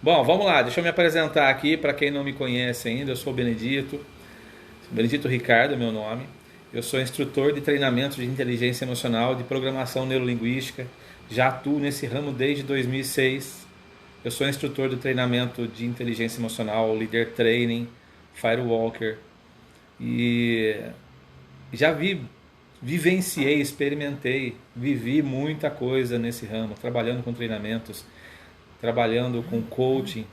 Bom, vamos lá, deixa eu me apresentar aqui para quem não me conhece ainda. Eu sou o Benedito Ricardo é meu nome. Eu sou instrutor de treinamento de inteligência emocional, de programação neurolinguística. Já atuo nesse ramo desde 2006. Eu sou instrutor de treinamento de inteligência emocional, Leader Training, Firewalker. E já vivenciei, experimentei, vivi muita coisa nesse ramo, trabalhando com treinamentos, trabalhando com coaching,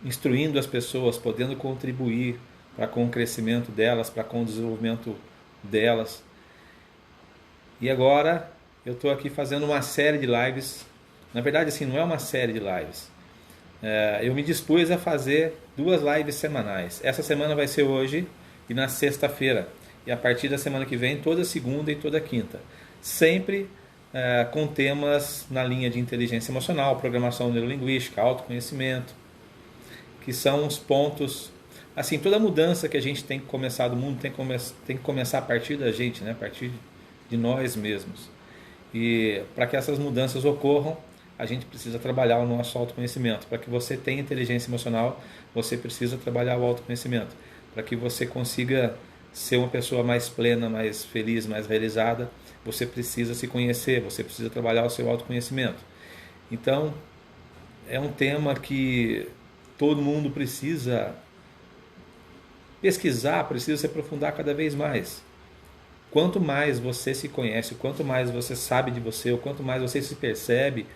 instruindo as pessoas, podendo contribuir para com o crescimento delas, para com o desenvolvimento delas. E agora eu estou aqui fazendo uma série de lives. Na verdade, assim, não é uma série de lives. Eu me dispus a fazer 2 lives semanais. Essa semana vai ser hoje e na sexta-feira. E a partir da semana que vem, toda segunda e toda quinta. Sempre com temas na linha de inteligência emocional, programação neurolinguística, autoconhecimento, que são os pontos. Assim, toda mudança que a gente tem que começar do mundo tem que começar a partir da gente, né? A partir de nós mesmos. E para que essas mudanças ocorram, a gente precisa trabalhar o nosso autoconhecimento. Para que você tenha inteligência emocional, você precisa trabalhar o autoconhecimento. Para que você consiga ser uma pessoa mais plena, mais feliz, mais realizada, você precisa se conhecer, você precisa trabalhar o seu autoconhecimento. Então, é um tema que todo mundo precisa pesquisar, precisa se aprofundar cada vez mais. Quanto mais você se conhece, quanto mais você sabe de você, ou quanto mais você se percebe,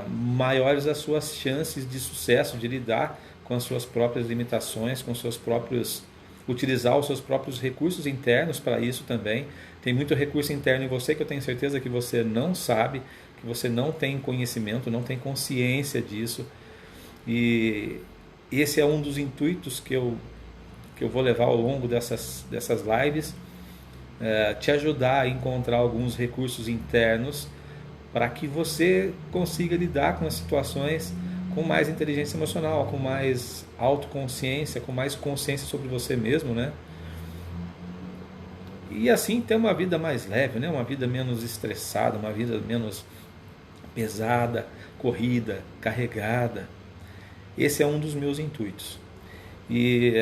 maiores as suas chances de sucesso, de lidar com as suas próprias limitações, com seus próprios, utilizar os seus próprios recursos internos para isso também. Tem muito recurso interno em você que eu tenho certeza que você não sabe, que você não tem conhecimento, não tem consciência disso. E esse é um dos intuitos que eu vou levar ao longo dessas lives, te ajudar a encontrar alguns recursos internos para que você consiga lidar com as situações com mais inteligência emocional, com mais autoconsciência, com mais consciência sobre você mesmo, né? E assim ter uma vida mais leve, né? Uma vida menos estressada, uma vida menos pesada, corrida, carregada. Esse é um dos meus intuitos. E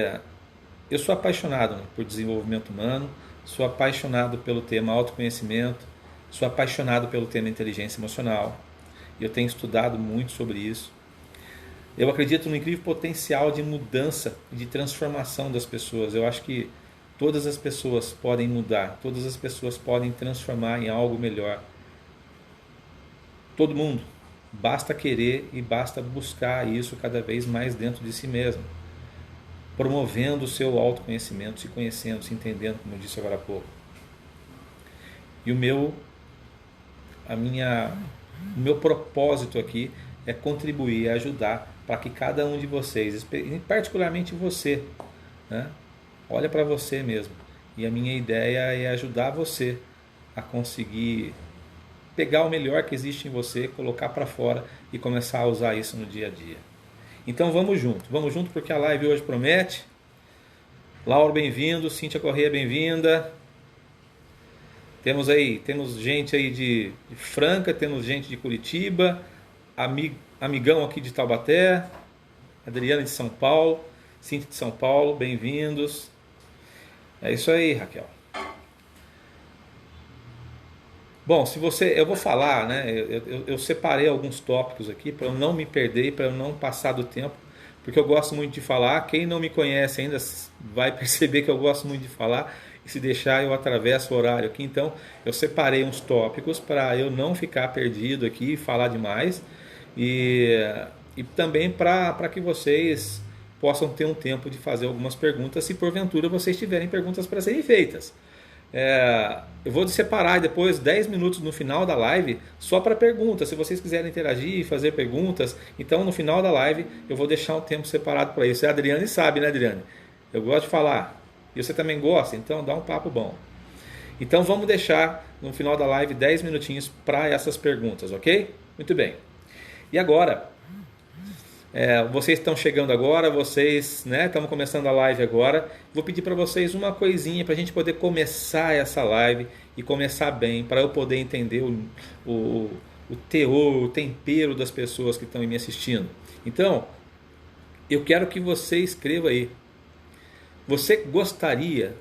eu sou apaixonado por desenvolvimento humano, sou apaixonado pelo tema autoconhecimento, sou apaixonado pelo tema inteligência emocional. Eu tenho estudado muito sobre isso. Eu acredito no incrível potencial de mudança e de transformação das pessoas. Eu acho que todas as pessoas podem mudar, todas as pessoas podem transformar em algo melhor. Todo mundo. Basta querer e basta buscar isso cada vez mais dentro de si mesmo. Promovendo o seu autoconhecimento, se conhecendo, se entendendo, como eu disse agora há pouco. E o meu propósito aqui é contribuir, é ajudar para que cada um de vocês, particularmente você, né, olha para você mesmo. E a minha ideia é ajudar você a conseguir pegar o melhor que existe em você, colocar para fora e começar a usar isso no dia a dia. Então vamos junto porque a live hoje promete. Laura, bem-vindo, Cíntia Corrêa, bem-vinda. Temos gente aí de Franca, temos gente de Curitiba, amigão aqui de Taubaté, Adriana de São Paulo, Cíntia de São Paulo, bem-vindos. É isso aí, Raquel. Bom, eu vou falar, né? Eu separei alguns tópicos aqui para eu não me perder, para eu não passar do tempo, porque eu gosto muito de falar. Quem não me conhece ainda vai perceber que eu gosto muito de falar, e se deixar eu atravesso o horário aqui. Então eu separei uns tópicos para eu não ficar perdido aqui e falar demais, e também para que vocês possam ter um tempo de fazer algumas perguntas, se porventura vocês tiverem perguntas para serem feitas. Eu vou separar depois 10 minutos no final da live só para perguntas. Se vocês quiserem interagir e fazer perguntas, então no final da live eu vou deixar um tempo separado para isso. A Adriane sabe, né, Adriane? Eu gosto de falar. E você também gosta? Então dá um papo bom. Então vamos deixar no final da live 10 minutinhos para essas perguntas, ok? Muito bem. E agora, vocês estão chegando agora, vocês, né, estamos começando a live agora. Vou pedir para vocês uma coisinha para a gente poder começar essa live e começar bem, para eu poder entender o teor, o tempero das pessoas que estão me assistindo. Então, eu quero que você escreva aí. Você gostaria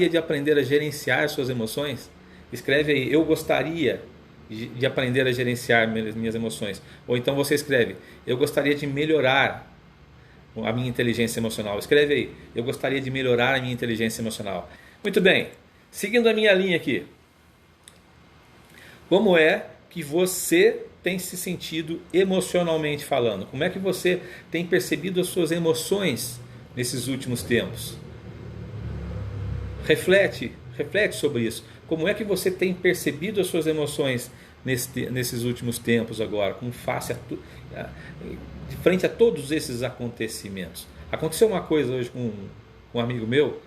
de aprender a gerenciar suas emoções? Escreve aí, eu gostaria de aprender a gerenciar minhas emoções. Ou então você escreve, eu gostaria de melhorar a minha inteligência emocional. Escreve aí, eu gostaria de melhorar a minha inteligência emocional. Muito bem, seguindo a minha linha aqui. Como é que você tem se sentido emocionalmente falando? Como é que você tem percebido as suas emoções nesses últimos tempos? Reflete sobre isso. Como é que você tem percebido as suas emoções nesses últimos tempos agora, de frente a todos esses acontecimentos? Aconteceu uma coisa hoje com um amigo meu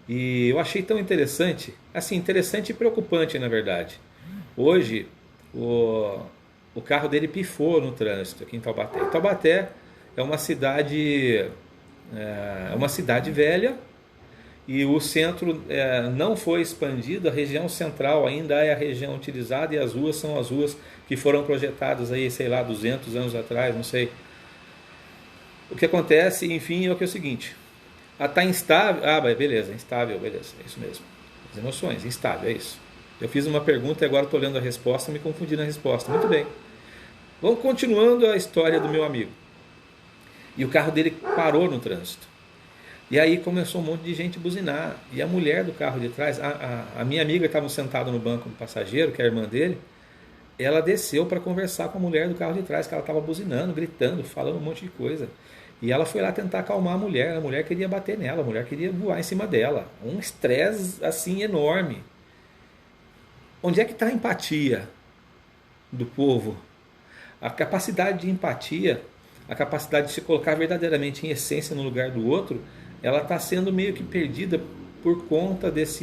e eu achei tão interessante, assim, interessante e preocupante na verdade. Hoje o carro dele pifou no trânsito aqui em Taubaté. Taubaté é uma cidade velha e o centro não foi expandido, a região central ainda é a região utilizada e as ruas são as ruas que foram projetadas aí, sei lá, 200 anos atrás, não sei. O que acontece, enfim, é o seguinte, está instável, beleza, instável, beleza, é isso mesmo, as emoções, instável, é isso. Eu fiz uma pergunta e agora estou lendo a resposta, me confundi na resposta, muito bem. Vamos continuando a história do meu amigo. E o carro dele parou no trânsito. E aí começou um monte de gente buzinar. E a mulher do carro de trás, a minha amiga estava sentada no banco do passageiro, que é a irmã dele, ela desceu para conversar com a mulher do carro de trás, que ela estava buzinando, gritando, falando um monte de coisa. E ela foi lá tentar acalmar a mulher queria bater nela, a mulher queria voar em cima dela. Um estresse assim enorme. Onde é que está a empatia do povo? A capacidade de empatia, a capacidade de se colocar verdadeiramente em essência no lugar do outro, ela está sendo meio que perdida por conta dessa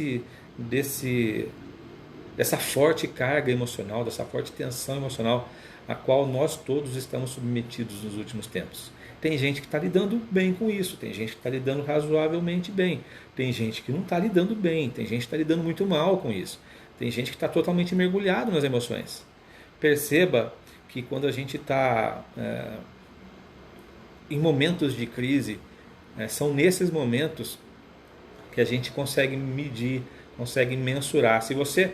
forte carga emocional, dessa forte tensão emocional a qual nós todos estamos submetidos nos últimos tempos. Tem gente que está lidando bem com isso, tem gente que está lidando razoavelmente bem, tem gente que não está lidando bem, tem gente que está lidando muito mal com isso, tem gente que está totalmente mergulhado nas emoções. Perceba que quando a gente está em momentos de crise, são nesses momentos que a gente consegue medir, consegue mensurar. Se você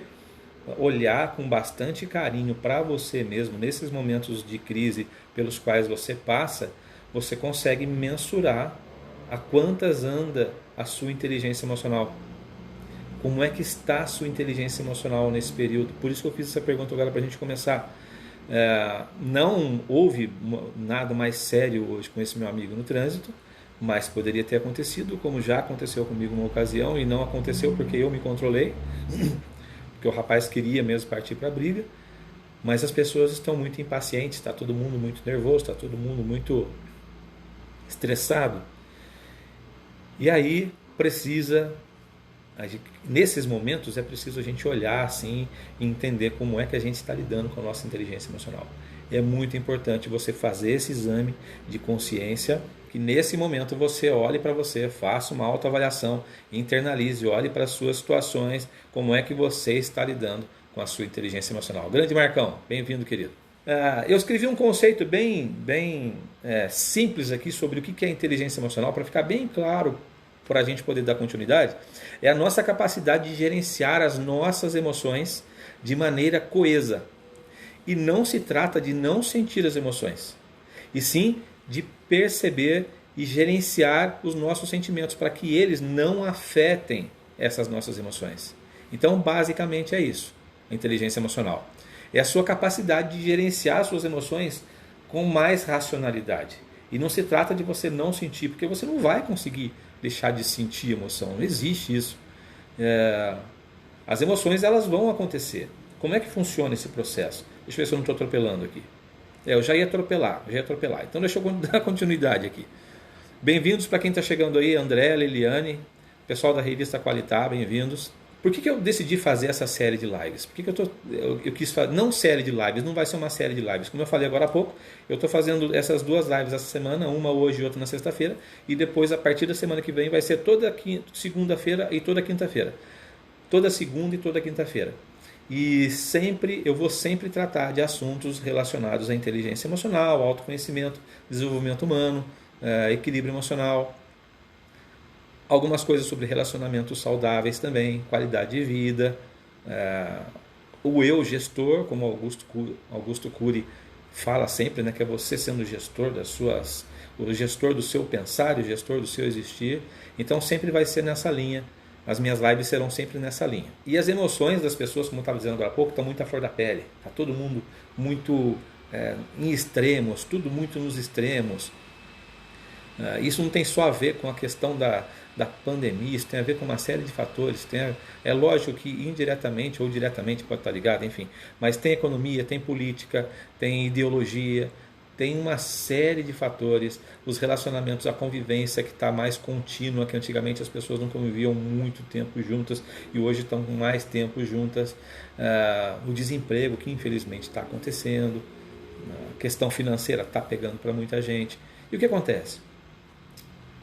olhar com bastante carinho para você mesmo, nesses momentos de crise pelos quais você passa, você consegue mensurar a quantas anda a sua inteligência emocional. Como é que está a sua inteligência emocional nesse período? Por isso que eu fiz essa pergunta agora para a gente começar. Não houve nada mais sério hoje com esse meu amigo no trânsito, mas poderia ter acontecido, como já aconteceu comigo uma ocasião, e não aconteceu porque eu me controlei, porque o rapaz queria mesmo partir para a briga, mas as pessoas estão muito impacientes, está todo mundo muito nervoso, está todo mundo muito estressado, e aí nesses momentos é preciso a gente olhar assim e entender como é que a gente está lidando com a nossa inteligência emocional. É muito importante você fazer esse exame de consciência, que nesse momento você olhe para você, faça uma autoavaliação, internalize, olhe para as suas situações, como é que você está lidando com a sua inteligência emocional. Grande Marcão, bem-vindo, querido. Eu escrevi um conceito bem simples aqui sobre o que é inteligência emocional, para ficar bem claro para a gente poder dar continuidade. É a nossa capacidade de gerenciar as nossas emoções de maneira coesa. E não se trata de não sentir as emoções, e sim de perceber e gerenciar os nossos sentimentos para que eles não afetem essas nossas emoções. Então, basicamente é isso, a inteligência emocional. É a sua capacidade de gerenciar suas emoções com mais racionalidade. E não se trata de você não sentir, porque você não vai conseguir deixar de sentir emoção, não existe isso. As emoções, elas vão acontecer. Como é que funciona esse processo? Deixa eu ver se eu não estou atropelando aqui. Eu já ia atropelar. Então deixa eu dar continuidade aqui. Bem-vindos para quem está chegando aí, André, Liliane, pessoal da revista Qualitá, bem-vindos. Por que eu decidi fazer essa série de lives? Por que eu quis fazer, não série de lives, não vai ser uma série de lives. Como eu falei agora há pouco, eu estou fazendo essas duas lives essa semana, uma hoje e outra na sexta-feira, e depois, a partir da semana que vem, vai ser toda segunda-feira e toda quinta-feira. Toda segunda e toda quinta-feira. E eu vou sempre tratar de assuntos relacionados à inteligência emocional, autoconhecimento, desenvolvimento humano, equilíbrio emocional, algumas coisas sobre relacionamentos saudáveis também, qualidade de vida, o eu gestor, como Augusto Cury fala sempre, né, que é você sendo o gestor do seu pensar, o gestor do seu existir. Então sempre vai ser nessa linha. As minhas lives serão sempre nessa linha. E as emoções das pessoas, como eu estava dizendo agora há pouco, estão muito à flor da pele. Está todo mundo muito em extremos, tudo muito nos extremos. Isso não tem só a ver com a questão da pandemia, isso tem a ver com uma série de fatores. É lógico que indiretamente ou diretamente pode estar ligado, enfim. Mas tem economia, tem política, tem ideologia, tem uma série de fatores, os relacionamentos, a convivência que está mais contínua, que antigamente as pessoas não conviviam muito tempo juntas e hoje estão com mais tempo juntas, o desemprego que infelizmente está acontecendo, a questão financeira está pegando para muita gente. E o que acontece?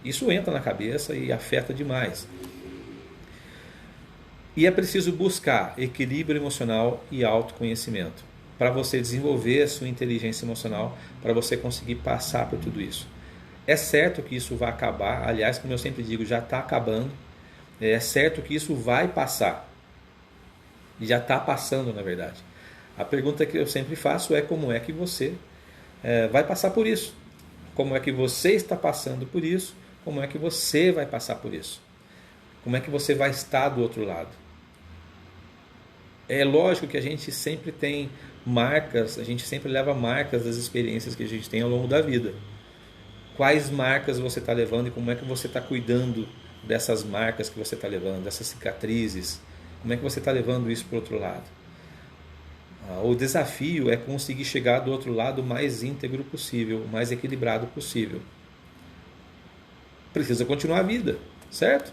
Isso entra na cabeça e afeta demais. E é preciso buscar equilíbrio emocional e autoconhecimento para você desenvolver a sua inteligência emocional, para você conseguir passar por tudo isso. É certo que isso vai acabar, aliás, como eu sempre digo, já está acabando. É certo que isso vai passar. E já está passando, na verdade. A pergunta que eu sempre faço é como é que você vai passar por isso? Como é que você está passando por isso? Como é que você vai passar por isso? Como é que você vai estar do outro lado? É lógico que a gente sempre tem marcas, a gente sempre leva marcas das experiências que a gente tem ao longo da vida. Quais marcas você está levando e como é que você está cuidando dessas marcas que você está levando, dessas cicatrizes? Como é que você está levando isso para o outro lado? O desafio é conseguir chegar do outro lado o mais íntegro possível, o mais equilibrado possível. Precisa continuar a vida, certo?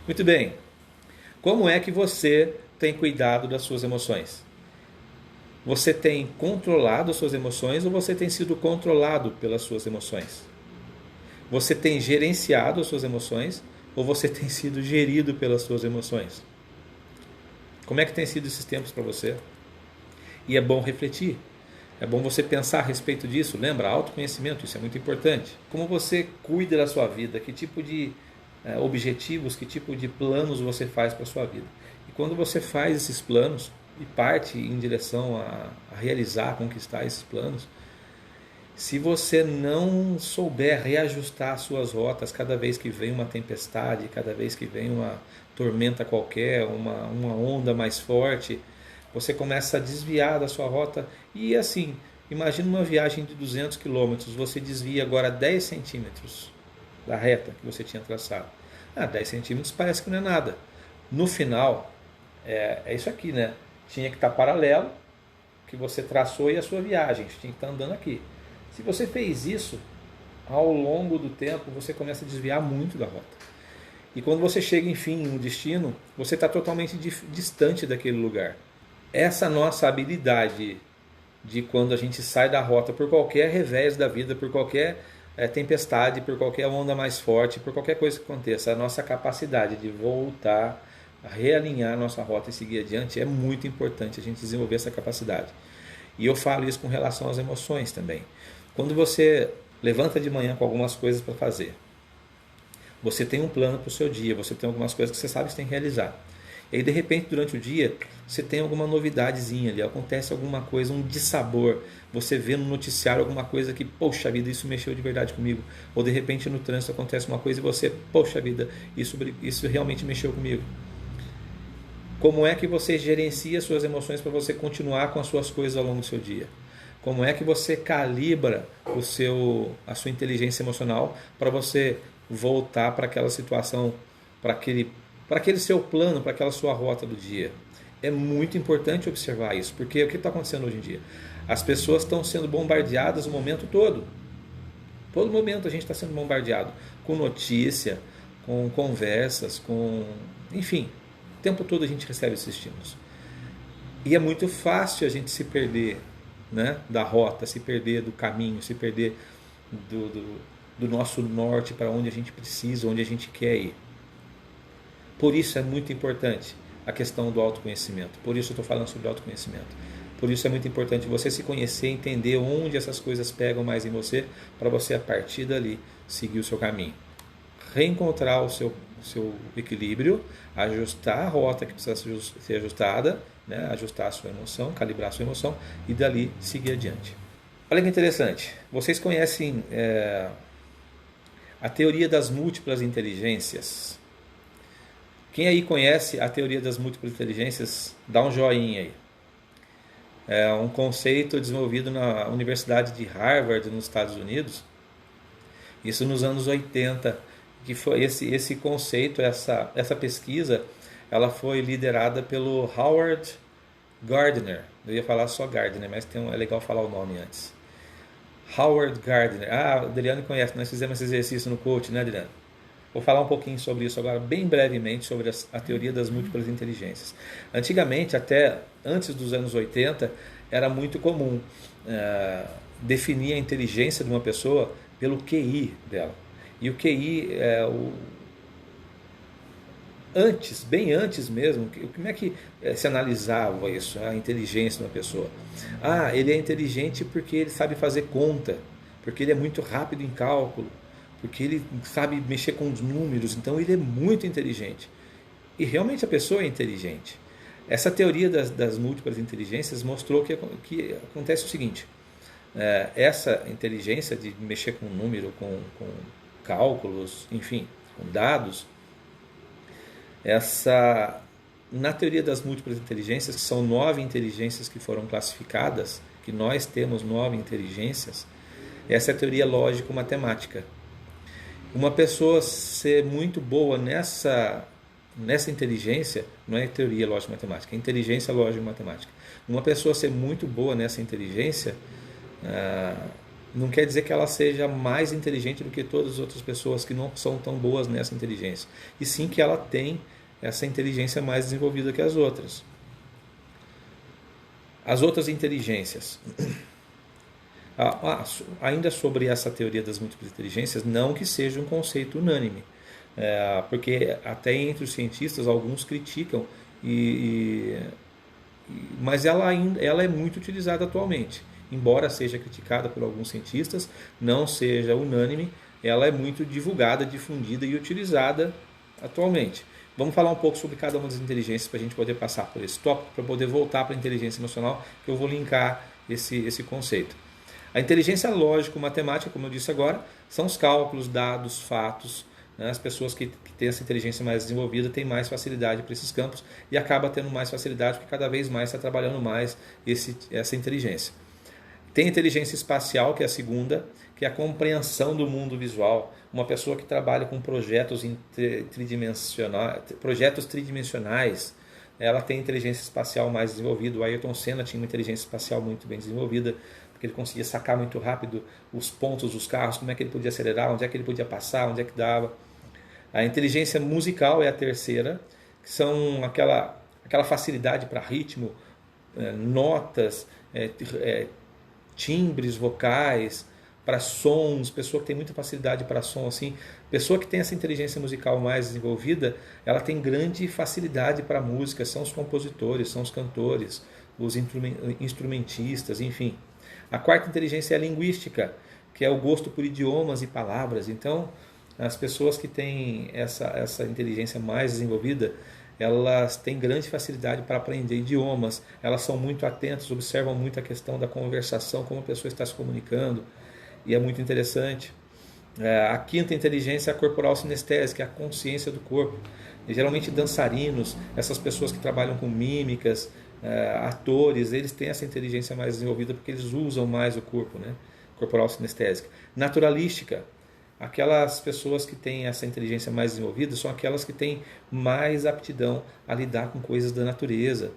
Muito bem. Como é que você tem cuidado das suas emoções? Você tem controlado as suas emoções ou você tem sido controlado pelas suas emoções? Você tem gerenciado as suas emoções ou você tem sido gerido pelas suas emoções? Como é que tem sido esses tempos para você? E é bom refletir. É bom você pensar a respeito disso. Lembra, autoconhecimento, isso é muito importante. Como você cuida da sua vida, que tipo de objetivos, que tipo de planos você faz para a sua vida. E quando você faz esses planos e parte em direção a realizar, a conquistar esses planos, se você não souber reajustar suas rotas cada vez que vem uma tempestade, cada vez que vem uma tormenta qualquer, uma onda mais forte, você começa a desviar da sua rota e assim, imagina uma viagem de 200 quilômetros, você desvia agora 10 centímetros da reta que você tinha traçado. 10 centímetros parece que não é nada. No final, é isso aqui, né? Tinha que estar paralelo, que você traçou e a sua viagem, tinha que estar andando aqui. Se você fez isso, ao longo do tempo, você começa a desviar muito da rota. E quando você chega, enfim, no destino, você está totalmente distante daquele lugar. Essa nossa habilidade de quando a gente sai da rota por qualquer revés da vida, por qualquer tempestade, por qualquer onda mais forte, por qualquer coisa que aconteça, a nossa capacidade de voltar, a realinhar a nossa rota e seguir adiante é muito importante a gente desenvolver essa capacidade. E eu falo isso com relação às emoções também. Quando você levanta de manhã com algumas coisas para fazer, você tem um plano para o seu dia, você tem algumas coisas que você sabe que você tem que realizar. E aí, de repente, durante o dia, você tem alguma novidadezinha ali, acontece alguma coisa, um dissabor. Você vê no noticiário alguma coisa que, poxa vida, isso mexeu de verdade comigo. Ou, de repente, no trânsito acontece uma coisa e você, poxa vida, isso realmente mexeu comigo. Como é que você gerencia suas emoções para você continuar com as suas coisas ao longo do seu dia? Como é que você calibra a sua inteligência emocional para você voltar para aquela situação, para aquele seu plano, para aquela sua rota do dia? É muito importante observar isso, porque o que está acontecendo hoje em dia? As pessoas estão sendo bombardeadas o momento todo. Todo momento a gente está sendo bombardeado com notícia, com conversas, enfim, o tempo todo a gente recebe esses estímulos. E é muito fácil a gente se perder, né, da rota, se perder do caminho, se perder do nosso norte para onde a gente precisa, onde a gente quer ir. Por isso é muito importante a questão do autoconhecimento. Por isso eu estou falando sobre autoconhecimento. Por isso é muito importante você se conhecer, entender onde essas coisas pegam mais em você, para você, a partir dali, seguir o seu caminho. Reencontrar o seu equilíbrio, ajustar a rota que precisa ser ajustada, né? Ajustar a sua emoção, calibrar a sua emoção e dali seguir adiante. Olha que interessante, vocês conhecem a teoria das múltiplas inteligências? Quem aí conhece a teoria das múltiplas inteligências, dá um joinha aí. É um conceito desenvolvido na Universidade de Harvard, nos Estados Unidos, isso nos anos 80, que foi esse conceito, essa pesquisa, ela foi liderada pelo Howard Gardner. Eu ia falar só Gardner, mas é legal falar o nome antes. Howard Gardner. Ah, o Adriano conhece, nós fizemos esse exercício no coach, né, Adriano? Vou falar um pouquinho sobre isso agora, bem brevemente, sobre a teoria das múltiplas inteligências. Antigamente, até antes dos anos 80, era muito comum definir a inteligência de uma pessoa pelo QI dela. E o QI bem antes mesmo, como é que se analisava isso, a inteligência de uma pessoa? Ah, ele é inteligente porque ele sabe fazer conta, porque ele é muito rápido em cálculo, porque ele sabe mexer com os números, então ele é muito inteligente. E realmente a pessoa é inteligente. Essa teoria das múltiplas inteligências mostrou que acontece o seguinte, essa inteligência de mexer com número, com cálculos, enfim, com dados, na teoria das múltiplas inteligências, que são 9 inteligências que foram classificadas, que nós temos 9 inteligências, essa é a teoria lógico-matemática. Uma pessoa ser muito boa nessa inteligência, não é teoria lógico-matemática, é inteligência lógico-matemática. Uma pessoa ser muito boa nessa inteligência, não quer dizer que ela seja mais inteligente do que todas as outras pessoas que não são tão boas nessa inteligência. E sim que ela tem essa inteligência mais desenvolvida que as outras. As outras inteligências. Ainda sobre essa teoria das múltiplas inteligências, não que seja um conceito unânime, porque até entre os cientistas alguns criticam, mas ela é muito utilizada atualmente. Embora seja criticada por alguns cientistas, não seja unânime, ela é muito divulgada, difundida e utilizada atualmente. Vamos falar um pouco sobre cada uma das inteligências para a gente poder passar por esse tópico, para poder voltar para a inteligência emocional, que eu vou linkar esse conceito. A inteligência lógico-matemática, como eu disse agora, são os cálculos, dados, fatos. Né? As pessoas que têm essa inteligência mais desenvolvida têm mais facilidade para esses campos e acaba tendo mais facilidade porque cada vez mais está trabalhando mais essa inteligência. Tem a inteligência espacial, que é a segunda, que é a compreensão do mundo visual. Uma pessoa que trabalha com projetos tridimensionais, ela tem inteligência espacial mais desenvolvida. O Ayrton Senna tinha uma inteligência espacial muito bem desenvolvida, porque ele conseguia sacar muito rápido os pontos dos carros, como é que ele podia acelerar, onde é que ele podia passar, onde é que dava. A inteligência musical é a terceira, que são aquela facilidade para ritmo, notas, timbres vocais, para sons, pessoa que tem muita facilidade para som, assim, pessoa que tem essa inteligência musical mais desenvolvida, ela tem grande facilidade para música, são os compositores, são os cantores, os instrumentistas, enfim. A quarta inteligência é a linguística, que é o gosto por idiomas e palavras. Então, as pessoas que têm essa inteligência mais desenvolvida, elas têm grande facilidade para aprender idiomas, elas são muito atentas, observam muito a questão da conversação, como a pessoa está se comunicando, e é muito interessante. A quinta inteligência é a corporal sinestésica, que é a consciência do corpo. E, geralmente dançarinos, essas pessoas que trabalham com mímicas, atores, eles têm essa inteligência mais desenvolvida porque eles usam mais o corpo, né? Corporal sinestésica. Naturalística, aquelas pessoas que têm essa inteligência mais desenvolvida são aquelas que têm mais aptidão a lidar com coisas da natureza,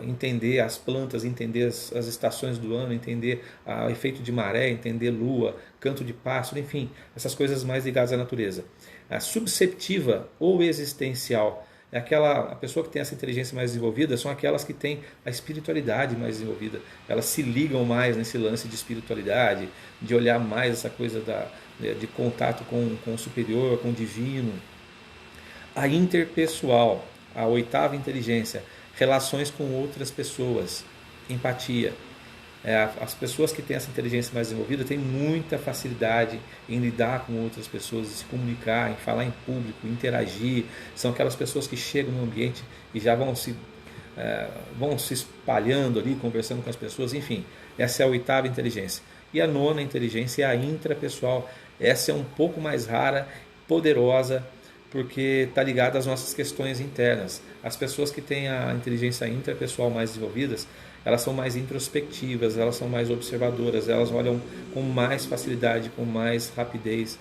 entender as plantas, entender as estações do ano, entender o efeito de maré, entender lua, canto de pássaro, enfim, essas coisas mais ligadas à natureza. A subceptiva ou existencial, a pessoa que tem essa inteligência mais desenvolvida são aquelas que têm a espiritualidade mais desenvolvida. Elas se ligam mais nesse lance de espiritualidade, de olhar mais essa coisa de contato com o superior, com o divino. A interpessoal, a oitava inteligência, relações com outras pessoas, empatia. As pessoas que têm essa inteligência mais desenvolvida têm muita facilidade em lidar com outras pessoas, em se comunicar, em falar em público, interagir. São aquelas pessoas que chegam no ambiente e já vão se espalhando ali, conversando com as pessoas. Enfim, essa é a oitava inteligência. E a nona inteligência é a intrapessoal. Essa é um pouco mais rara, poderosa, porque está ligada às nossas questões internas. As pessoas que têm a inteligência intrapessoal mais desenvolvidas, elas são mais introspectivas, elas são mais observadoras, elas olham com mais facilidade, com mais rapidez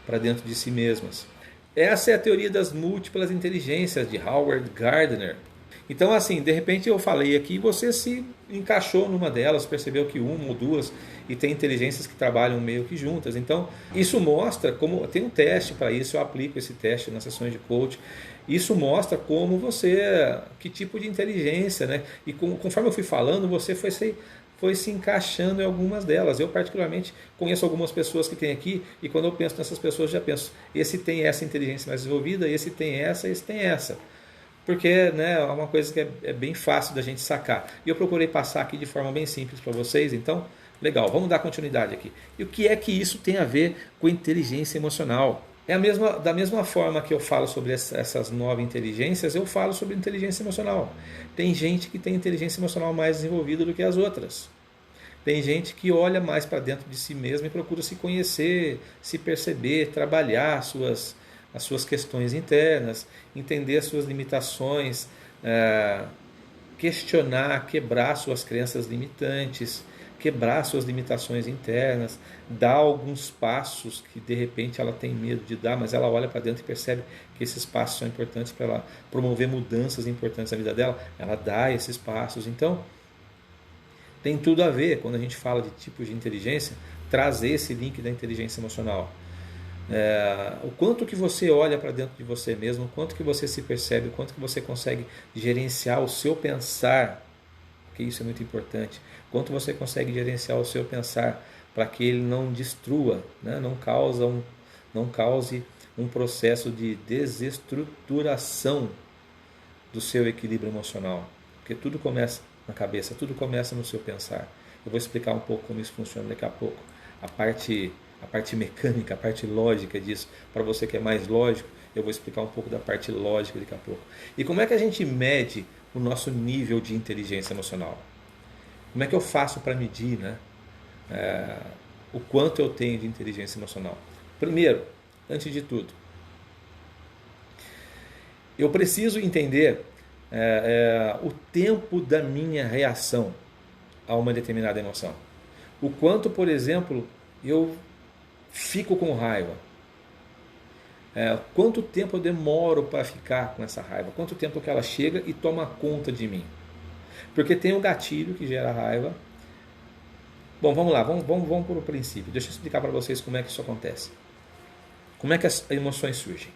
para dentro de si mesmas. Essa é a teoria das múltiplas inteligências de Howard Gardner. Então, assim, de repente eu falei aqui e você se encaixou numa delas, percebeu que uma ou duas, e tem inteligências que trabalham meio que juntas. Então, isso mostra como, tem um teste para isso, eu aplico esse teste nas sessões de coach. Isso mostra como você, que tipo de inteligência, né? E conforme eu fui falando, você foi se encaixando em algumas delas. Eu particularmente conheço algumas pessoas que tem aqui, e quando eu penso nessas pessoas, já penso, esse tem essa inteligência mais desenvolvida, esse tem essa. Porque, né, é uma coisa que é bem fácil da gente sacar. E eu procurei passar aqui de forma bem simples para vocês, então, legal, vamos dar continuidade aqui. E o que é que isso tem a ver com inteligência emocional? Da mesma forma que eu falo sobre essas 9 inteligências, eu falo sobre inteligência emocional. Tem gente que tem inteligência emocional mais desenvolvida do que as outras. Tem gente que olha mais para dentro de si mesmo e procura se conhecer, se perceber, trabalhar as suas questões internas, entender as suas limitações, questionar, quebrar suas crenças limitantes, quebrar suas limitações internas, dar alguns passos que de repente ela tem medo de dar, mas ela olha para dentro e percebe que esses passos são importantes para ela promover mudanças importantes na vida dela, ela dá esses passos. Então, tem tudo a ver, quando a gente fala de tipos de inteligência, trazer esse link da inteligência emocional. O quanto que você olha para dentro de você mesmo, o quanto que você se percebe, o quanto que você consegue gerenciar o seu pensar, porque isso é muito importante, quanto você consegue gerenciar o seu pensar para que ele não destrua, né? não cause um processo de desestruturação do seu equilíbrio emocional, porque tudo começa na cabeça, tudo começa no seu pensar. Eu vou explicar um pouco como isso funciona daqui a pouco, a parte mecânica, a parte lógica disso. Para você que é mais lógico, eu vou explicar um pouco da parte lógica daqui a pouco. E como é que a gente mede o nosso nível de inteligência emocional? Como é que eu faço para medir, né, o quanto eu tenho de inteligência emocional? Primeiro, antes de tudo, eu preciso entender o tempo da minha reação a uma determinada emoção. O quanto, por exemplo, eu fico com raiva. Quanto tempo eu demoro para ficar com essa raiva? Quanto tempo que ela chega e toma conta de mim? Porque tem um gatilho que gera raiva. Bom, vamos lá, vamos para o princípio. Deixa eu explicar para vocês como é que isso acontece. Como é que as emoções surgem?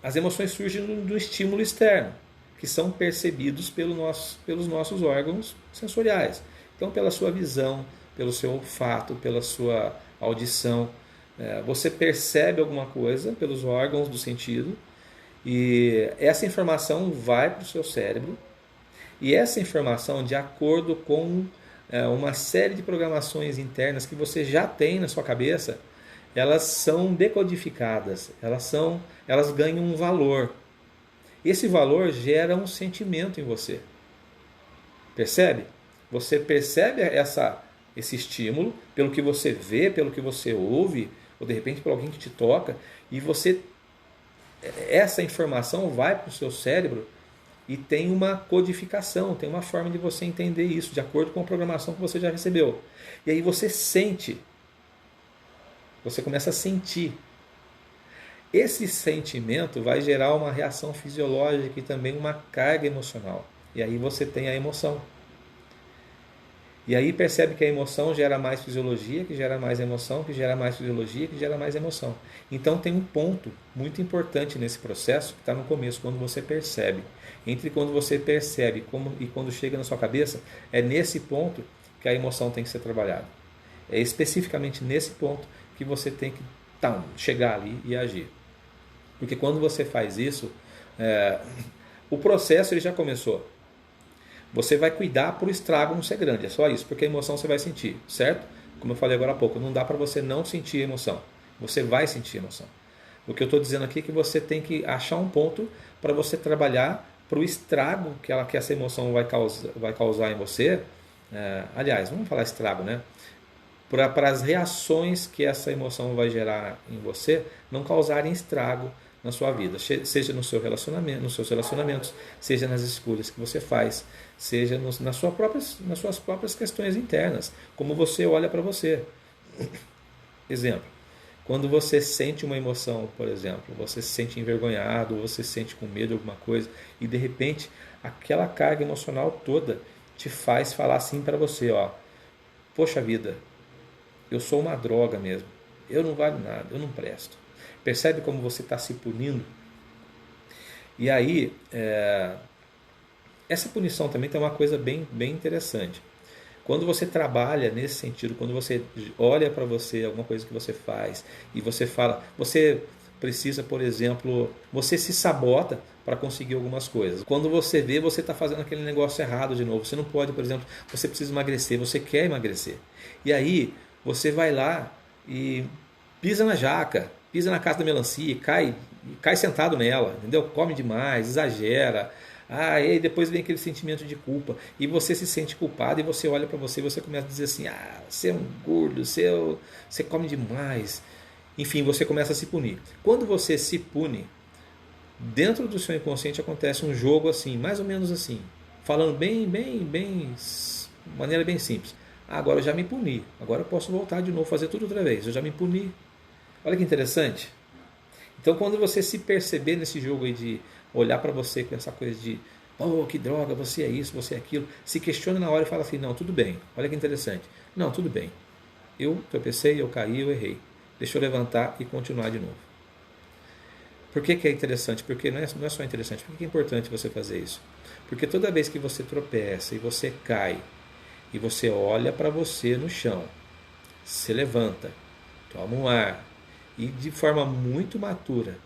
As emoções surgem do estímulo externo, que são percebidos pelos nossos órgãos sensoriais. Então, pela sua visão, pelo seu olfato, pela sua audição. Você percebe alguma coisa pelos órgãos do sentido e essa informação vai para o seu cérebro e essa informação, de acordo com uma série de programações internas que você já tem na sua cabeça, elas são decodificadas, elas ganham um valor. Esse valor gera um sentimento em você. Percebe? Você percebe esse estímulo pelo que você vê, pelo que você ouve, ou de repente por alguém que te toca, e essa informação vai para o seu cérebro e tem uma codificação, tem uma forma de você entender isso, de acordo com a programação que você já recebeu. E aí você sente, você começa a sentir. Esse sentimento vai gerar uma reação fisiológica e também uma carga emocional. E aí você tem a emoção. E aí percebe que a emoção gera mais fisiologia, que gera mais emoção, que gera mais fisiologia, que gera mais emoção. Então tem um ponto muito importante nesse processo que está no começo, quando você percebe. Entre quando você percebe e quando chega na sua cabeça, é nesse ponto que a emoção tem que ser trabalhada. É especificamente nesse ponto que você tem que chegar ali e agir. Porque quando você faz isso, O processo ele já começou. Você vai cuidar para o estrago não ser grande, é só isso, porque a emoção você vai sentir, certo? Como eu falei agora há pouco, não dá para você não sentir emoção. Você vai sentir emoção. O que eu estou dizendo aqui é que você tem que achar um ponto para você trabalhar para o estrago que essa emoção vai causar em você. Aliás, vamos falar estrago, né? Para as reações que essa emoção vai gerar em você não causarem estrago na sua vida, seja no seu relacionamento, nos seus relacionamentos, seja nas escolhas que você faz, seja nas suas próprias questões internas, como você olha para você. Exemplo, quando você sente uma emoção, por exemplo, você se sente envergonhado, você se sente com medo de alguma coisa, e de repente aquela carga emocional toda te faz falar assim para você, ó, poxa vida, eu sou uma droga mesmo, eu não valho nada, eu não presto. Percebe como você está se punindo? E aí, essa punição também tem uma coisa bem interessante. Quando você trabalha nesse sentido, quando você olha para você, alguma coisa que você faz, e você fala, você precisa, por exemplo, você se sabota para conseguir algumas coisas. Quando você vê, você está fazendo aquele negócio errado de novo. Você não pode, por exemplo, você precisa emagrecer, você quer emagrecer. E aí, você vai lá e pisa na jaca, pisa na casca da melancia e cai sentado nela, entendeu? Come demais, exagera. E aí depois vem aquele sentimento de culpa e você se sente culpado e você olha para você e você começa a dizer assim, você é um gordo, você come demais. Enfim, você começa a se punir. Quando você se pune, dentro do seu inconsciente acontece um jogo assim, mais ou menos assim, falando bem, de maneira bem simples. Agora eu já me puni, agora eu posso voltar de novo, fazer tudo outra vez, eu já me puni. Olha que interessante. Então quando você se perceber nesse jogo aí de olhar para você com essa coisa de que droga, você é isso, você é aquilo, se questiona na hora e fala assim, não, tudo bem, olha que interessante, não, tudo bem, eu tropecei, eu caí, eu errei, deixa eu levantar e continuar de novo. Por que é interessante? Porque não é só interessante, por que é importante você fazer isso? Porque toda vez que você tropeça e você cai e você olha para você no chão, se levanta, toma um ar e de forma muito matura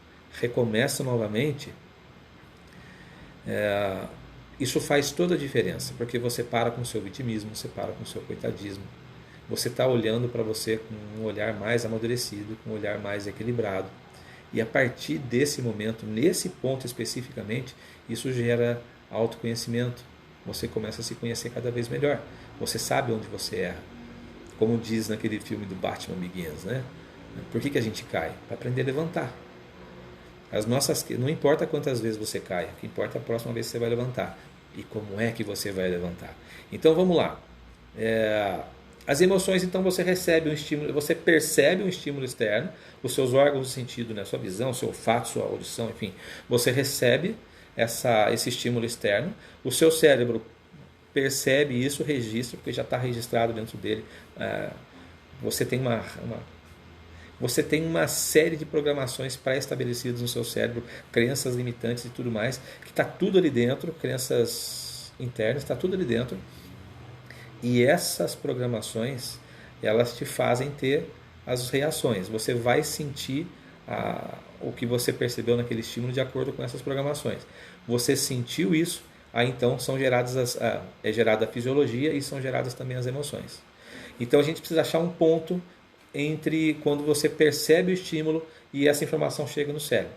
recomeça novamente, isso faz toda a diferença, porque você para com o seu vitimismo, você para com o seu coitadismo, você está olhando para você com um olhar mais amadurecido, com um olhar mais equilibrado, e a partir desse momento, nesse ponto especificamente, isso gera autoconhecimento, você começa a se conhecer cada vez melhor, você sabe onde você erra, como diz naquele filme do Batman Begins, né? Por que a gente cai? Para aprender a levantar. Não importa quantas vezes você cai, o que importa é a próxima vez que você vai levantar. E como é que você vai levantar? Então vamos lá. As emoções, então você recebe um estímulo, você percebe um estímulo externo, os seus órgãos de sentido, né? Sua visão, seu olfato, sua audição, enfim. Você recebe esse estímulo externo, o seu cérebro percebe isso, registra, porque já está registrado dentro dele. Você tem uma série de programações pré-estabelecidas no seu cérebro, crenças limitantes e tudo mais, que está tudo ali dentro, crenças internas, está tudo ali dentro. E essas programações, elas te fazem ter as reações. Você vai sentir o que você percebeu naquele estímulo de acordo com essas programações. Você sentiu isso, aí então é gerada a fisiologia e são geradas também as emoções. Então a gente precisa achar um ponto entre quando você percebe o estímulo e essa informação chega no cérebro.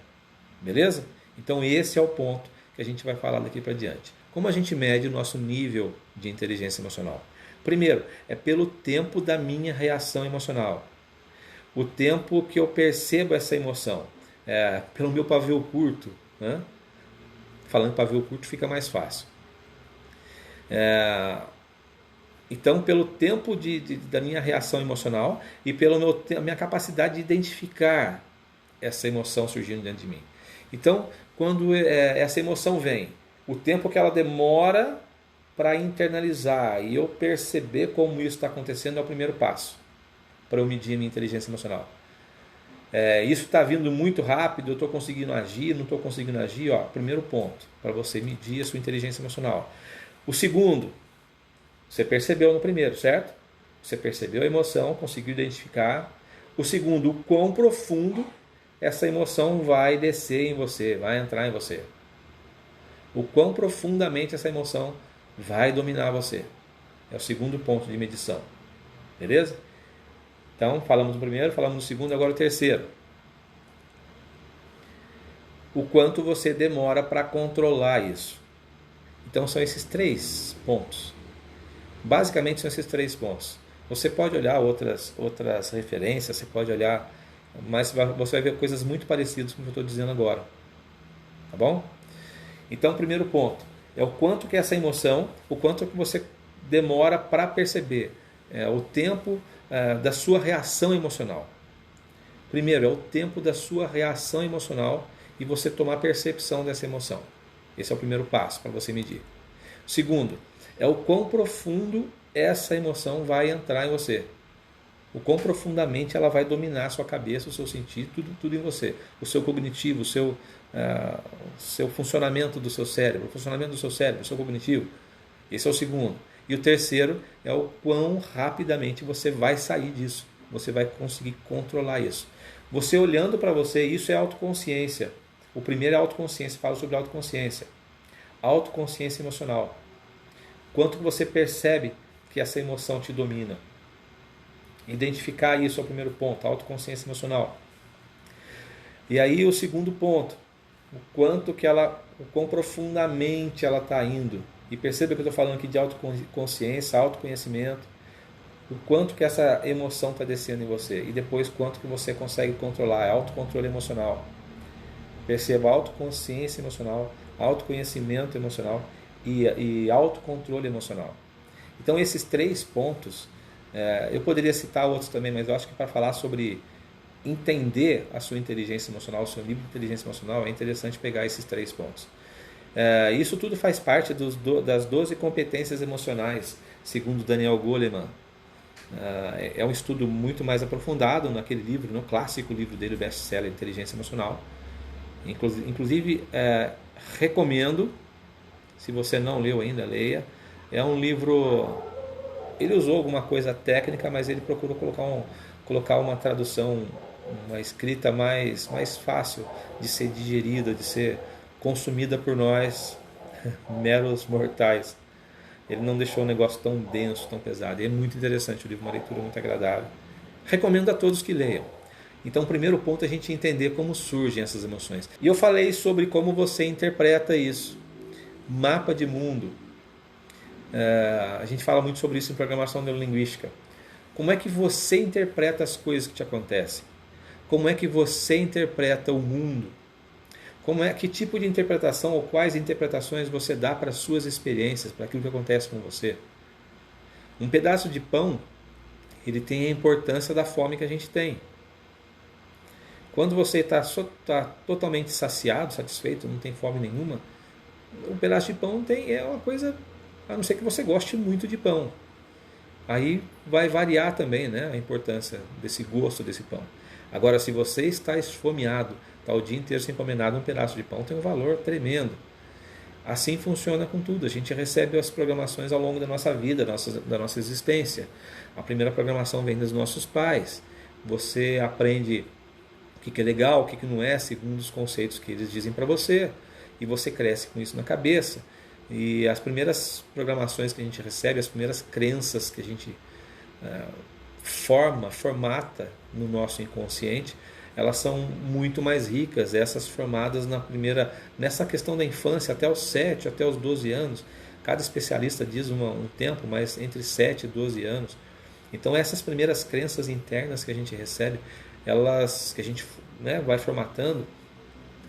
Beleza? Então esse é o ponto que a gente vai falar daqui para diante. Como a gente mede o nosso nível de inteligência emocional? Primeiro, é pelo tempo da minha reação emocional. O tempo que eu percebo essa emoção. Pelo meu pavio curto. Né? Falando pavio curto fica mais fácil. Então, pelo tempo da minha reação emocional e pela minha capacidade de identificar essa emoção surgindo dentro de mim. Então, quando essa emoção vem, o tempo que ela demora para internalizar e eu perceber como isso está acontecendo é o primeiro passo para eu medir a minha inteligência emocional. Isso está vindo muito rápido, eu estou conseguindo agir, não estou conseguindo agir. Primeiro ponto para você medir a sua inteligência emocional. O segundo, você percebeu no primeiro, certo? Você percebeu a emoção, conseguiu identificar. O segundo, o quão profundo essa emoção vai descer em você, vai entrar em você. O quão profundamente essa emoção vai dominar você. É o segundo ponto de medição. Beleza? Então, falamos do primeiro, falamos do segundo, agora o terceiro. O quanto você demora para controlar isso. Então, são esses 3 pontos. Basicamente, são esses 3 pontos. Você pode olhar outras referências, você pode olhar, mas você vai ver coisas muito parecidas com o que eu estou dizendo agora. Tá bom? Então, o primeiro ponto é o quanto que essa emoção, o quanto que você demora para perceber, o tempo da sua reação emocional. Primeiro, é o tempo da sua reação emocional e você tomar percepção dessa emoção. Esse é o primeiro passo para você medir. Segundo, é o quão profundo essa emoção vai entrar em você. O quão profundamente ela vai dominar a sua cabeça, o seu sentido, tudo em você. O seu cognitivo, o seu funcionamento do seu cérebro, o seu cognitivo. Esse é o segundo. E o terceiro é o quão rapidamente você vai sair disso. Você vai conseguir controlar isso. Você olhando para você, isso é autoconsciência. O primeiro é autoconsciência, fala sobre autoconsciência. Autoconsciência emocional. Quanto que você percebe que essa emoção te domina. Identificar isso é o primeiro ponto, autoconsciência emocional. E aí o segundo ponto, o quão profundamente ela está indo. E perceba que eu estou falando aqui de autoconsciência, autoconhecimento. O quanto que essa emoção está descendo em você. E depois quanto que você consegue controlar, é autocontrole emocional. Perceba autoconsciência emocional, autoconhecimento emocional e autocontrole emocional. Então esses 3 pontos, eu poderia citar outros também, mas eu acho que para falar sobre entender a sua inteligência emocional, o seu nível de inteligência emocional, é interessante pegar esses 3 pontos. Isso tudo faz parte das 12 competências emocionais, segundo Daniel Goleman. É um estudo muito mais aprofundado naquele livro, no clássico livro dele, o best-seller Inteligência Emocional. Inclusive, recomendo, se você não leu ainda, leia. É um livro, ele usou alguma coisa técnica, mas ele procurou colocar uma tradução, uma escrita mais fácil de ser digerida, de ser consumida por nós, meros mortais. Ele não deixou um negócio tão denso, tão pesado. E é muito interessante o livro, uma leitura muito agradável. Recomendo a todos que leiam. Então, o primeiro ponto é a gente entender como surgem essas emoções. E eu falei sobre como você interpreta isso. Mapa de mundo. A gente fala muito sobre isso em programação neurolinguística. Como é que você interpreta as coisas que te acontecem? Como é que você interpreta o mundo? Que tipo de interpretação ou quais interpretações você dá para as suas experiências, para aquilo que acontece com você? Um pedaço de pão, ele tem a importância da fome que a gente tem. Quando você está totalmente saciado, satisfeito, não tem fome nenhuma, um pedaço de pão é uma coisa, a não ser que você goste muito de pão. Aí vai variar também, né, a importância desse gosto desse pão. Agora, se você está esfomeado, está o dia inteiro sem comer nada, um pedaço de pão tem um valor tremendo. Assim funciona com tudo. A gente recebe as programações ao longo da nossa vida, da nossa existência. A primeira programação vem dos nossos pais. Você aprende o que é legal, o que não é, segundo os conceitos que eles dizem para você. E você cresce com isso na cabeça. E as programações que a gente recebe, as primeiras crenças que a gente formata no nosso inconsciente, elas são muito mais ricas, essas formadas nessa questão da infância, até os 7, até os 12 anos. Cada especialista diz um tempo, mas entre 7 e 12 anos. Então essas primeiras crenças internas que a gente recebe, que a gente vai formatando,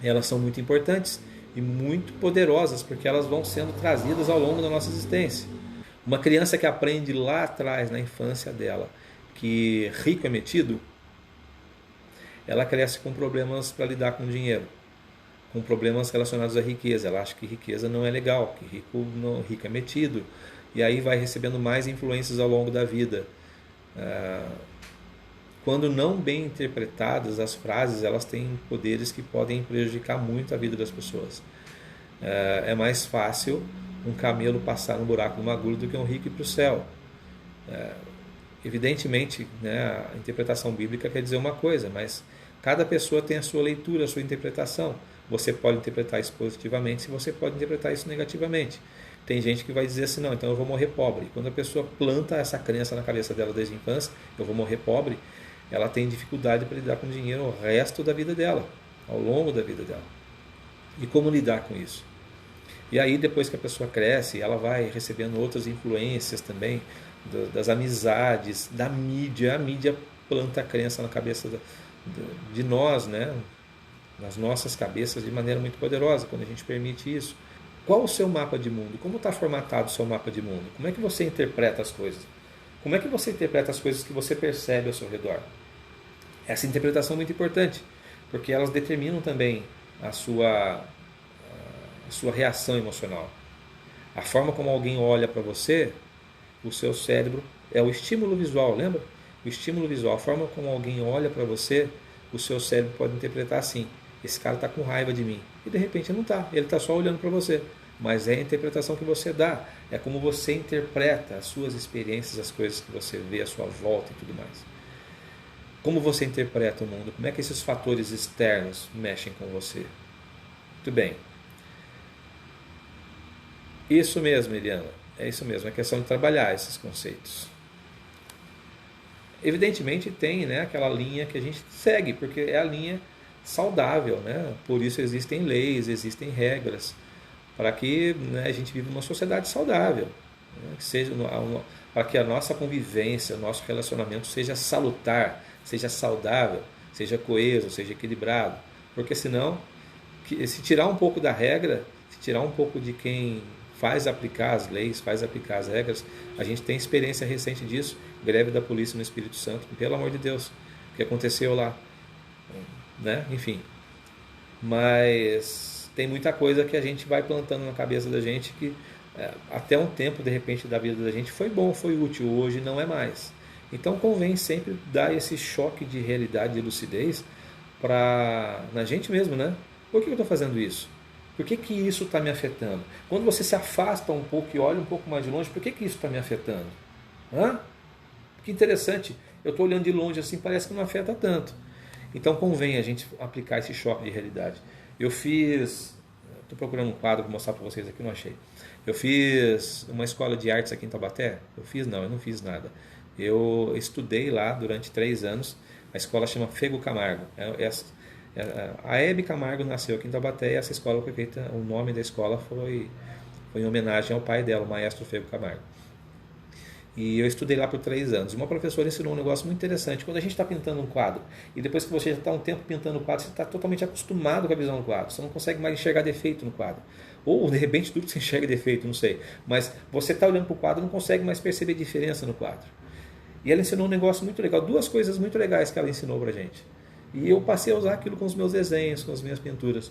elas são muito importantes e muito poderosas, porque elas vão sendo trazidas ao longo da nossa existência. Uma criança que aprende lá atrás, na infância dela, que rico é metido, ela cresce com problemas para lidar com dinheiro, com problemas relacionados à riqueza. Ela acha que riqueza não é legal, que rico é metido, e aí vai recebendo mais influências ao longo da vida. Quando não bem interpretadas, as frases elas têm poderes que podem prejudicar muito a vida das pessoas. É mais fácil um camelo passar no buraco de uma agulha do que um rico ir para o céu. Evidentemente, né, a interpretação bíblica quer dizer uma coisa, mas cada pessoa tem a sua leitura, a sua interpretação. você pode interpretar isso positivamente, se você pode interpretar isso negativamente. Tem gente que vai dizer assim, não, então eu vou morrer pobre. Quando a pessoa planta essa crença na cabeça dela desde a infância, eu vou morrer pobre, ela tem dificuldade para lidar com dinheiro o resto da vida dela, ao longo da vida dela. E como lidar com isso? E aí depois que a pessoa cresce, ela vai recebendo outras influências também, das amizades, da mídia. A mídia planta a crença na cabeça de nós, né? Nas nossas cabeças de maneira muito poderosa, quando a gente permite isso. Qual o seu mapa de mundo? Como está formatado o seu mapa de mundo? Como é que você interpreta as coisas? Como é que você interpreta as coisas que você percebe ao seu redor? Essa interpretação é muito importante, porque elas determinam também a sua reação emocional. A forma como alguém olha para você, o seu cérebro, é o estímulo visual, lembra? O estímulo visual, a forma como alguém olha para você, o seu cérebro pode interpretar assim: esse cara está com raiva de mim. E de repente não está, ele está só olhando para você. Mas é a interpretação que você dá, é como você interpreta as suas experiências, as coisas que você vê à sua volta e tudo mais. Como você interpreta o mundo, como é que esses fatores externos mexem com você? Muito bem. Isso mesmo, Eliana, é isso mesmo, é questão de trabalhar esses conceitos. Evidentemente tem, né, aquela linha que a gente segue, porque é a linha saudável, né? Por isso existem leis, existem regras, para que, né, a gente viva numa sociedade saudável, né? Que seja para que a nossa convivência, o nosso relacionamento seja salutar, seja saudável, seja coeso, seja equilibrado, porque senão, se tirar um pouco da regra, se tirar um pouco de quem faz aplicar as leis, faz aplicar as regras, a gente tem experiência recente disso, greve da polícia no Espírito Santo, pelo amor de Deus, o que aconteceu lá, né? Enfim, mas tem muita coisa que a gente vai plantando na cabeça da gente que até um tempo, de repente, da vida da gente foi bom, foi útil, hoje não é mais. Então convém sempre dar esse choque de realidade, de lucidez na gente mesmo, né? Por que eu estou fazendo isso? Por que isso está me afetando? Quando você se afasta um pouco e olha um pouco mais de longe, por que isso está me afetando? Que interessante, eu estou olhando de longe assim, parece que não afeta tanto. Então convém a gente aplicar esse choque de realidade. Estou procurando um quadro para mostrar para vocês aqui, não achei. Eu fiz uma escola de artes aqui em Taubaté. Eu não fiz nada. Eu estudei lá durante 3 anos. A escola chama Fego Camargo. A Hebe Camargo nasceu aqui em Taubaté e essa escola foi feita, o nome da escola foi em homenagem ao pai dela, o maestro Fego Camargo. E eu estudei lá por 3 anos. Uma professora ensinou um negócio muito interessante. Quando a gente está pintando um quadro, e depois que você já está um tempo pintando o quadro, você está totalmente acostumado com a visão do quadro. Você não consegue mais enxergar defeito no quadro. Ou, de repente, tudo que você enxerga é defeito, não sei. Mas você está olhando para o quadro e não consegue mais perceber diferença no quadro. E ela ensinou um negócio muito legal. 2 coisas muito legais que ela ensinou para a gente. E eu passei a usar aquilo com os meus desenhos, com as minhas pinturas.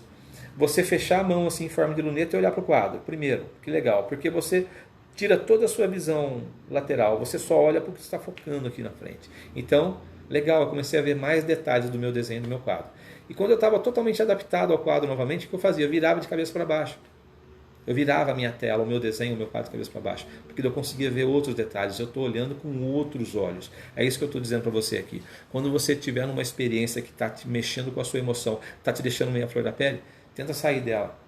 Você fechar a mão assim em forma de luneta e olhar para o quadro. Primeiro, que legal, porque você tira toda a sua visão lateral, você só olha para o que está focando aqui na frente. Então, legal, eu comecei a ver mais detalhes do meu desenho, do meu quadro. E quando eu estava totalmente adaptado ao quadro novamente, o que eu fazia? Eu virava de cabeça para baixo. Eu virava a minha tela, o meu desenho, o meu quadro de cabeça para baixo, porque eu conseguia ver outros detalhes, eu estou olhando com outros olhos. É isso que eu estou dizendo para você aqui. Quando você tiver numa experiência que está te mexendo com a sua emoção, está te deixando meio à flor da pele, tenta sair dela.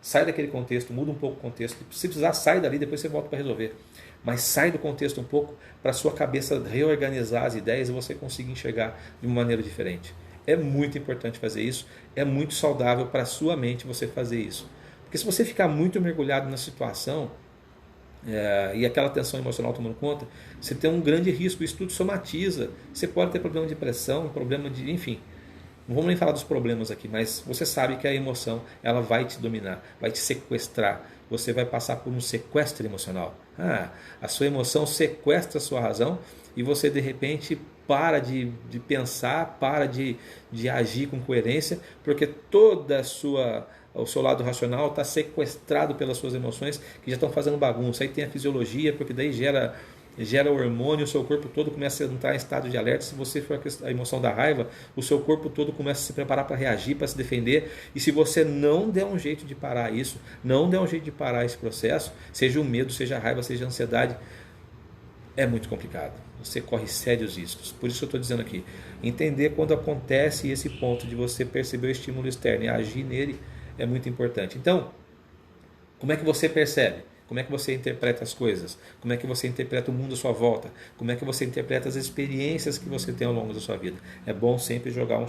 Sai daquele contexto, muda um pouco o contexto. Se precisar, sai dali, depois você volta para resolver. Mas sai do contexto um pouco para a sua cabeça reorganizar as ideias e você conseguir enxergar de uma maneira diferente. É muito importante fazer isso, é muito saudável para a sua mente você fazer isso. Porque se você ficar muito mergulhado na situação e aquela tensão emocional tomando conta, você tem um grande risco, isso tudo somatiza. Você pode ter problema de depressão, problema de... enfim... Não vamos nem falar dos problemas aqui, mas você sabe que a emoção ela vai te dominar, vai te sequestrar. Você vai passar por um sequestro emocional. A sua emoção sequestra a sua razão e você de repente para de pensar, para de agir com coerência, porque o seu lado racional está sequestrado pelas suas emoções que já estão fazendo bagunça. Aí tem a fisiologia, porque daí gera hormônio, o seu corpo todo começa a entrar em estado de alerta. Se você for a emoção da raiva, o seu corpo todo começa a se preparar para reagir, para se defender. E se você não der um jeito de parar isso, não der um jeito de parar esse processo, seja o medo, seja a raiva, seja a ansiedade, é muito complicado. Você corre sérios riscos. Por isso que eu estou dizendo aqui. Entender quando acontece esse ponto de você perceber o estímulo externo e agir nele é muito importante. Então, como é que você percebe? Como é que você interpreta as coisas? Como é que você interpreta o mundo à sua volta? Como é que você interpreta as experiências que você tem ao longo da sua vida? É bom sempre jogar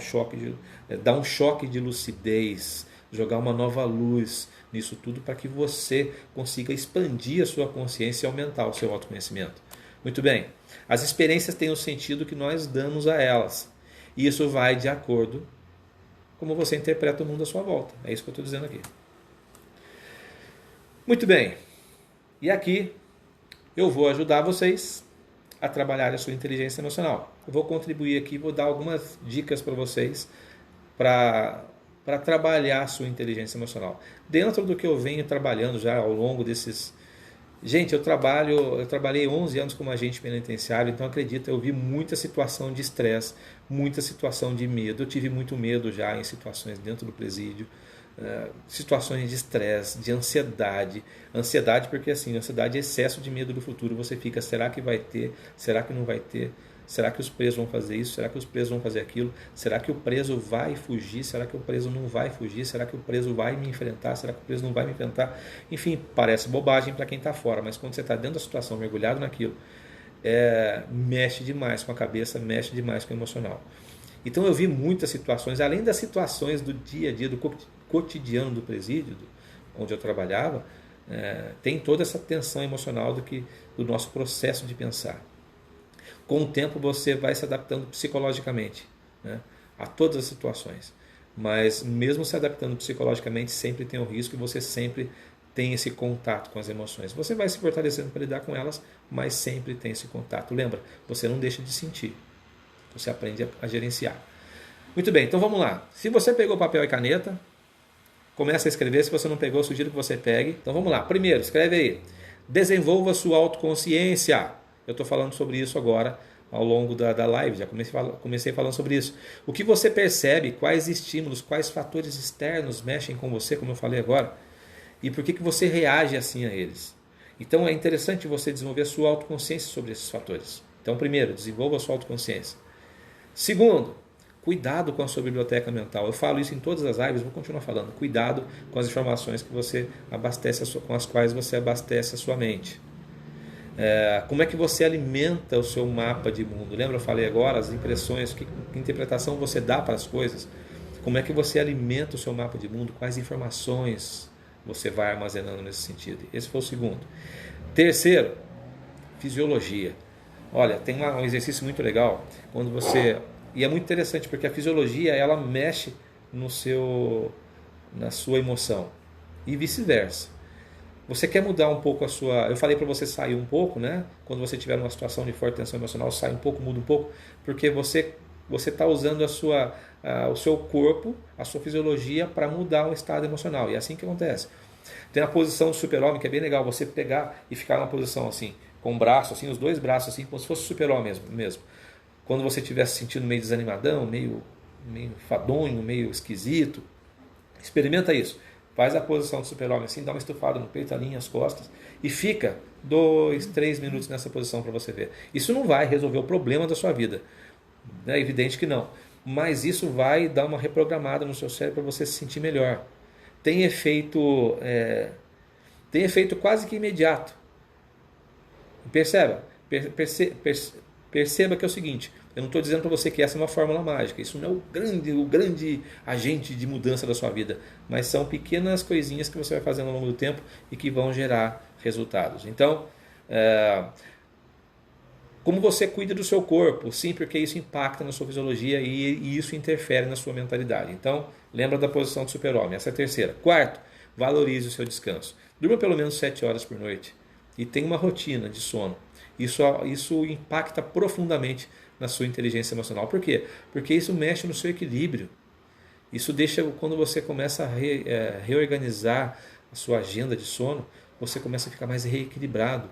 dar um choque de lucidez, jogar uma nova luz nisso tudo para que você consiga expandir a sua consciência e aumentar o seu autoconhecimento. Muito bem. As experiências têm o sentido que nós damos a elas. E isso vai de acordo com como você interpreta o mundo à sua volta. É isso que eu estou dizendo aqui. Muito bem. E aqui eu vou ajudar vocês a trabalhar a sua inteligência emocional. Eu vou contribuir aqui, vou dar algumas dicas para vocês para trabalhar a sua inteligência emocional. Dentro do que eu venho trabalhando já ao longo desses... Gente, eu trabalhei 11 anos como agente penitenciário, então acredita, eu vi muita situação de estresse, muita situação de medo. Eu tive muito medo já em situações dentro do presídio, situações de estresse, de ansiedade. Ansiedade porque assim, ansiedade é excesso de medo do futuro. Você fica, será que vai ter? Será que não vai ter? Será que os presos vão fazer isso? Será que os presos vão fazer aquilo? Será que o preso vai fugir? Será que o preso não vai fugir? Será que o preso vai me enfrentar? Será que o preso não vai me enfrentar? Enfim, parece bobagem para quem está fora, mas quando você está dentro da situação, mergulhado naquilo, mexe demais com a cabeça, mexe demais com o emocional. Então eu vi muitas situações, além das situações do dia a dia, do cotidiano do presídio, onde eu trabalhava, tem toda essa tensão emocional do nosso processo de pensar. Com o tempo você vai se adaptando psicologicamente, né, a todas as situações. Mas mesmo se adaptando psicologicamente, sempre tem o risco e você sempre tem esse contato com as emoções. Você vai se fortalecendo para lidar com elas, mas sempre tem esse contato. Lembra, você não deixa de sentir. Você aprende a gerenciar. Muito bem, então vamos lá. Se você pegou papel e caneta, começa a escrever. Se você não pegou, eu sugiro que você pegue. Então vamos lá. Primeiro, escreve aí. Desenvolva sua autoconsciência. Eu estou falando sobre isso agora ao longo da live, já comecei falando sobre isso. O que você percebe, quais estímulos, quais fatores externos mexem com você, como eu falei agora, e por que você reage assim a eles. Então é interessante você desenvolver a sua autoconsciência sobre esses fatores. Então primeiro, desenvolva a sua autoconsciência. Segundo, cuidado com a sua biblioteca mental. Eu falo isso em todas as lives, vou continuar falando. Cuidado com as informações que você abastece, com as quais você abastece a sua mente. Como é que você alimenta o seu mapa de mundo? Lembra, eu falei agora, as impressões, que interpretação você dá para as coisas? Como é que você alimenta o seu mapa de mundo? Quais informações você vai armazenando nesse sentido? Esse foi o segundo. Terceiro, fisiologia. Olha, tem um exercício muito legal, quando você... E é muito interessante, porque a fisiologia, ela mexe na sua emoção. E vice-versa. Você quer mudar um pouco a sua... Eu falei para você sair um pouco, né? Quando você tiver numa situação de forte tensão emocional, sai um pouco, muda um pouco, porque você está usando o seu corpo, a sua fisiologia para mudar o estado emocional. E é assim que acontece. Tem a posição do super-homem, que é bem legal, você pegar e ficar numa posição assim, com o braço, assim, os dois braços, assim, como se fosse super-homem mesmo. Quando você estiver se sentindo meio desanimadão, meio fadonho, meio esquisito, experimenta isso. Faz a posição do super-homem assim, dá uma estufada no peito, alinha as costas e fica 2, 3 minutos nessa posição para você ver. Isso não vai resolver o problema da sua vida. É evidente que não. Mas isso vai dar uma reprogramada no seu cérebro para você se sentir melhor. Tem efeito quase que imediato. Perceba que é o seguinte, eu não estou dizendo para você que essa é uma fórmula mágica, isso não é o grande agente de mudança da sua vida, mas são pequenas coisinhas que você vai fazendo ao longo do tempo e que vão gerar resultados. Então, como você cuida do seu corpo? Sim, porque isso impacta na sua fisiologia e isso interfere na sua mentalidade. Então, lembra da posição do super-homem, essa é a terceira. Quarto, valorize o seu descanso. Durma pelo menos 7 horas por noite e tenha uma rotina de sono. Isso impacta profundamente na sua inteligência emocional. Por quê? Porque isso mexe no seu equilíbrio. Isso deixa, quando você começa a reorganizar a sua agenda de sono, você começa a ficar mais reequilibrado.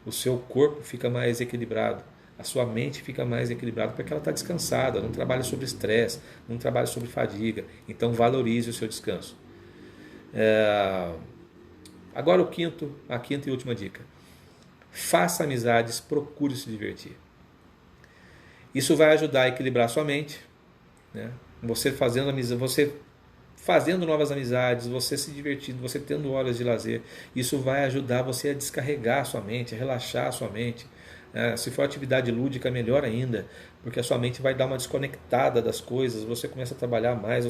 O seu corpo fica mais equilibrado. A sua mente fica mais equilibrada porque ela está descansada, não trabalha sobre estresse, não trabalha sobre fadiga. Então valorize o seu descanso. Agora a quinta e última dica. faça amizades, procure se divertir. Isso vai ajudar a equilibrar a sua mente, né? Você fazendo amizade, você fazendo novas amizades, você se divertindo, você tendo horas de lazer, isso vai ajudar você a descarregar a sua mente, a relaxar a sua mente. Se for atividade lúdica, melhor ainda, porque a sua mente vai dar uma desconectada das coisas, você começa a trabalhar mais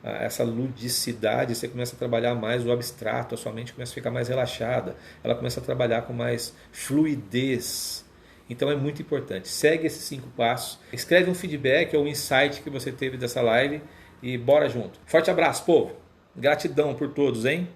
essa ludicidade, você começa a trabalhar mais o abstrato, a sua mente começa a ficar mais relaxada, ela começa a trabalhar com mais fluidez. Então é muito importante. Segue esses 5 passos, escreve um feedback ou um insight que você teve dessa live e bora junto. Forte abraço, povo. Gratidão por todos, hein?